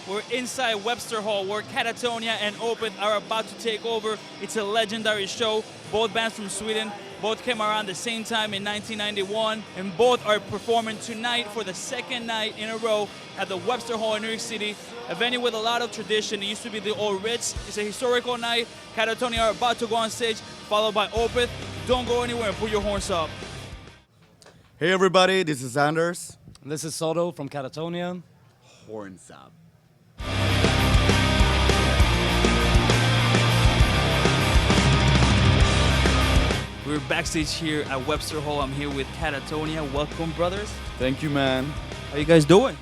We're inside Webster Hall where Katatonia and Opeth are about to take over. It's a legendary show. Both bands from Sweden, both came around the same time in 1991, and both are performing tonight for the second night in a row at the Webster Hall in New York City, a venue with a lot of tradition. It used to be the old Ritz. It's a historical night. Katatonia are about to go on stage, followed by Opeth. Don't go anywhere and put your horns up. Hey everybody, this is Anders. This is Soto from Katatonia. Horns up. We're backstage here at Webster Hall. I'm here with Katatonia. Welcome, brothers. Thank you, man. How you guys doing?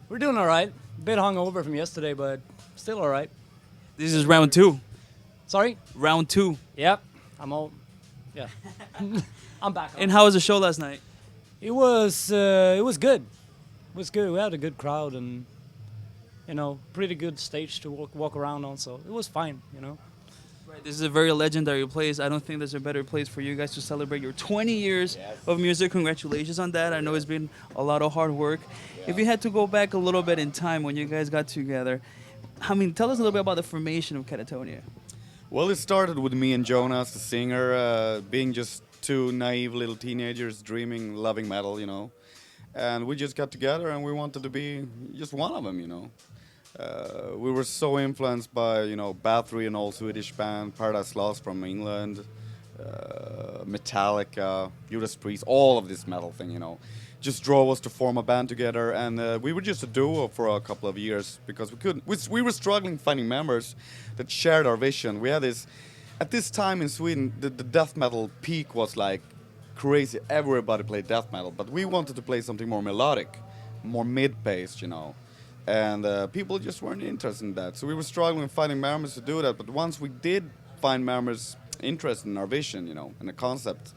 We're doing all right. A bit hungover from yesterday, but still all right. This is round two. Sorry? Round two. Yep. Yeah. I'm back. And how was the show last night? It was good. It was good. We had a good crowd and, pretty good stage to walk around on, so it was fine, Right, this is a very legendary place. I don't think there's a better place for you guys to celebrate your 20 years of music. Congratulations on that. I know it's been a lot of hard work. If you had to go back a little bit in time when you guys got together, tell us a little bit about the formation of Katatonia. Well, it started with me and Jonas, the singer, being just two naive little teenagers dreaming, loving metal, And we just got together and we wanted to be just one of them, We were so influenced by, Bathory, an old Swedish band, Paradise Lost from England, Metallica, Judas Priest, all of this metal thing, just drove us to form a band together. And we were just a duo for a couple of years because we were struggling finding members that shared our vision. We had this, at this time in Sweden, the death metal peak was like crazy. Everybody played death metal, but we wanted to play something more melodic, more mid-paced, And people just weren't interested in that. So we were struggling finding members to do that. But once we did find members interested in our vision, in the concept,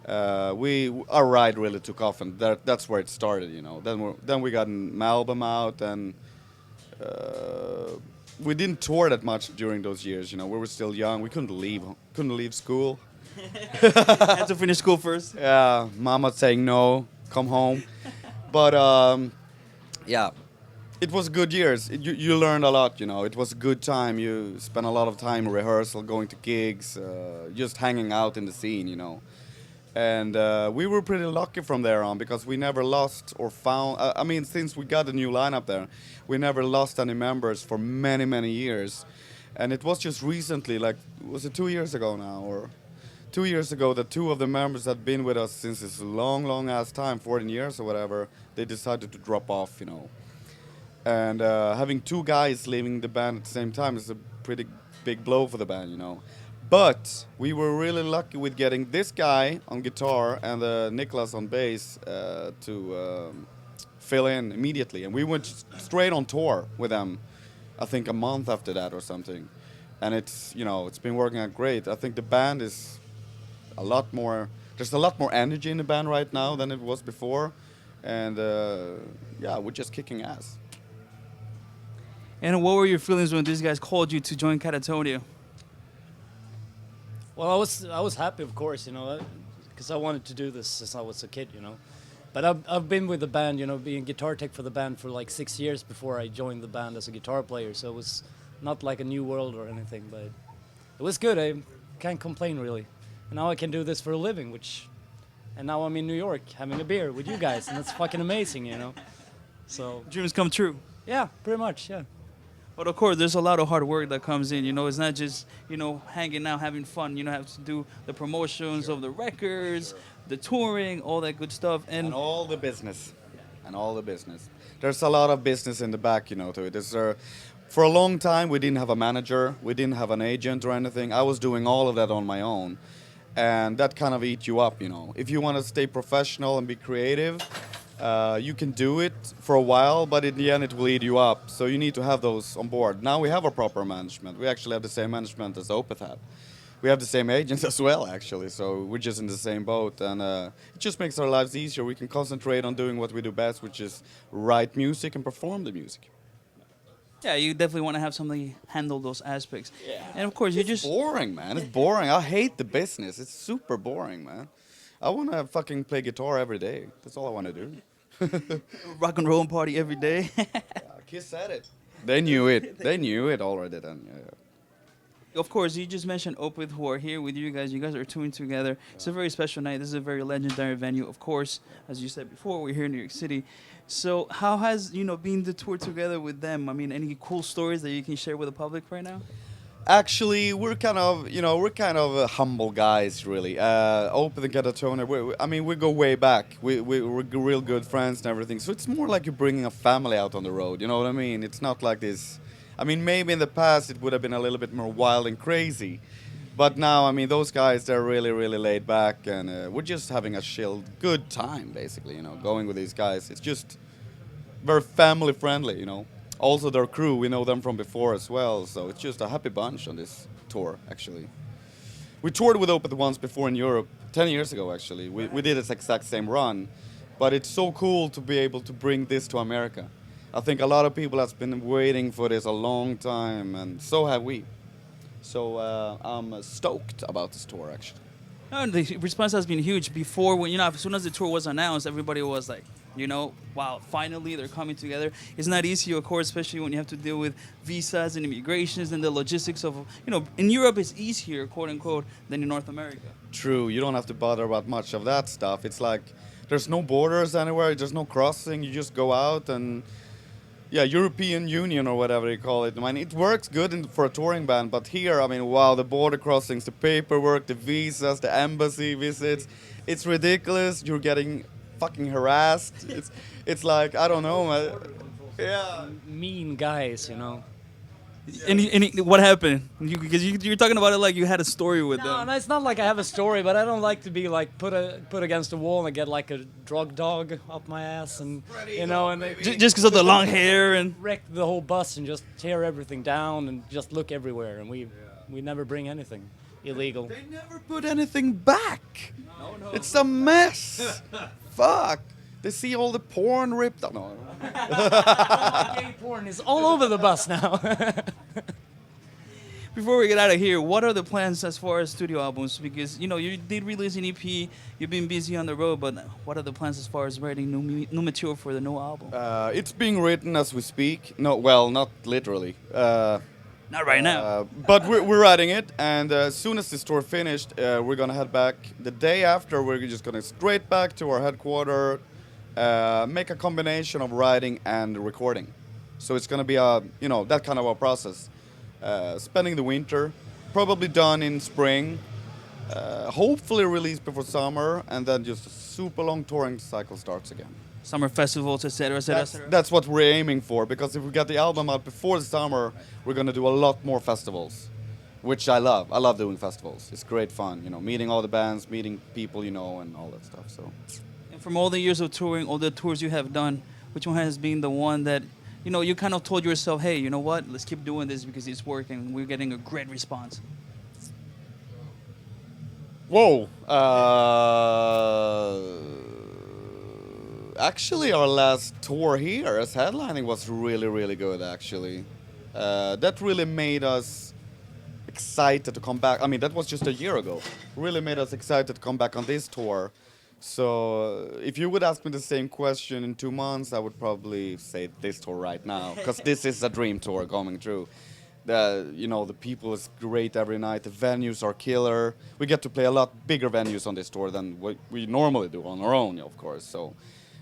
our ride really took off, and that's where it started, Then we got an album out, and we didn't tour that much during those years, We were still young. We couldn't leave school. Had to finish school first. Yeah, mama saying no, come home. But yeah. It was good years. You learned a lot, It was a good time. You spent a lot of time in rehearsal, going to gigs, just hanging out in the scene, And we were pretty lucky from there on because we never lost or found... since we got a new lineup there, we never lost any members for many, many years. And it was just recently, was it 2 years ago now? Or 2 years ago that two of the members had been with us since this long, long ass time, 14 years or whatever, they decided to drop off, And having two guys leaving the band at the same time is a pretty big blow for the band, But we were really lucky with getting this guy on guitar and Nicholas on bass to fill in immediately. And we went straight on tour with them, I think a month after that or something. And it's, it's been working out great. I think the band is there's a lot more energy in the band right now than it was before. And we're just kicking ass. And what were your feelings when these guys called you to join Katatonia? Well, I was happy, of course, because I wanted to do this since I was a kid, But I've been with the band, being guitar tech for the band for like 6 years before I joined the band as a guitar player. So it was not like a new world or anything, but it was good. I can't complain, really. And now I can do this for a living, and now I'm in New York having a beer with you guys, and that's fucking amazing, So Dreams come true. Yeah, pretty much, yeah. But of course, there's a lot of hard work that comes in. It's not just, hanging out, having fun. Have to do the promotions of the records, the touring, all that good stuff. And all the business. There's a lot of business in the back, to it. For a long time, we didn't have a manager. We didn't have an agent or anything. I was doing all of that on my own. And that kind of eats you up, If you want to stay professional and be creative, you can do it for a while, but in the end it will eat you up. So you need to have those on board. Now we have a proper management. We actually have the same management as Opeth had. We have the same agents as well, actually. So we're just in the same boat. And it just makes our lives easier. We can concentrate on doing what we do best, which is write music and perform the music. Yeah, you definitely want to have somebody handle those aspects. Yeah. And of course, It's boring, man. It's boring. I hate the business. It's super boring, man. I want to fucking play guitar every day. That's all I want to do. Rock and roll party every day. Kiss at it. They knew it. They knew it already then. Yeah. Of course, you just mentioned Opeth, who are here with you guys. You guys are touring together. It's a very special night. This is a very legendary venue. Of course, as you said before, we're here in New York City. So how has, being the tour together with them? I mean, any cool stories that you can share with the public right now? Actually, we're kind of, humble guys, really. Opeth and Katatonia, we go way back. We're real good friends and everything. So it's more like you're bringing a family out on the road. You know what I mean? It's not like this. I mean, maybe in the past it would have been a little bit more wild and crazy. But now, I mean, those guys, they're really, really laid back. And we're just having a chilled, good time, basically, going with these guys. It's just very family friendly, Also, their crew, we know them from before as well, so it's just a happy bunch on this tour, actually. We toured with Opeth once before in Europe, 10 years ago, actually. We did this exact same run, but it's so cool to be able to bring this to America. I think a lot of people have been waiting for this a long time, and so have we. So I'm stoked about this tour, actually. No, the response has been huge. Before, when as soon as the tour was announced, everybody was like, wow, finally they're coming together. It's not easy, of course, especially when you have to deal with visas and immigrations and the logistics of, in Europe it's easier, quote unquote, than in North America. True, you don't have to bother about much of that stuff. It's like there's no borders anywhere, there's no crossing, you just go out and, European Union or whatever you call it. I mean, it works good for a touring band, but here, I mean, wow, the border crossings, the paperwork, the visas, the embassy visits, it's ridiculous. You're getting fucking harassed. It's like, I don't know. Yeah. Mean guys, And what happened? Because you're talking about it like you had a story with them. No, it's not like I have a story, but I don't like to be like put against the wall and get like a drug dog up my ass, and and they Just because of the long hair and wreck the whole bus and just tear everything down and just look everywhere, and we never bring anything illegal. They never put anything back. No. It's a mess. Fuck. They see all the porn ripped up. No. Gay porn is all over the bus now. Before we get out of here, what are the plans as far as studio albums? Because, you did release an EP, you've been busy on the road, but what are the plans as far as writing new material for the new album? It's being written as we speak. No, well, not literally. Not right now. But we're writing it, and as soon as this tour finished, we're going to head back. The day after, we're just going to straight back to our headquarters, make a combination of writing and recording. So it's going to be that kind of a process. Spending the winter, probably done in spring, hopefully released before summer, and then just a super long touring cycle starts again. Summer festivals, etc., etc. That's what we're aiming for, because if we get the album out before the summer, we're going to do a lot more festivals, which I love. I love doing festivals. It's great fun, meeting all the bands, meeting people, and all that stuff. So. From all the years of touring, all the tours you have done, which one has been the one that, you kind of told yourself, hey, you know what, let's keep doing this because it's working, we're getting a great response? Whoa. Actually, our last tour here as headlining was really, really good, actually. That really made us excited to come back. I mean, that was just a year ago. Really made us excited to come back on this tour. So if you would ask me the same question in 2 months, I would probably say this tour right now, because this is a dream tour coming true. The people is great every night. The venues are killer. We get to play a lot bigger venues on this tour than what we normally do on our own, of course. So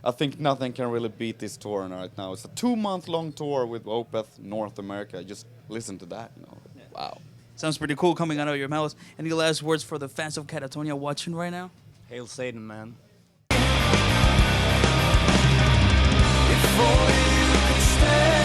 I think nothing can really beat this tour right now. It's a 2-month-long tour with Opeth, North America. Just listen to that, Yeah. Wow. Sounds pretty cool coming out of your mouth. Any last words for the fans of Katatonia watching right now? Hail Satan, man. If only you could stay.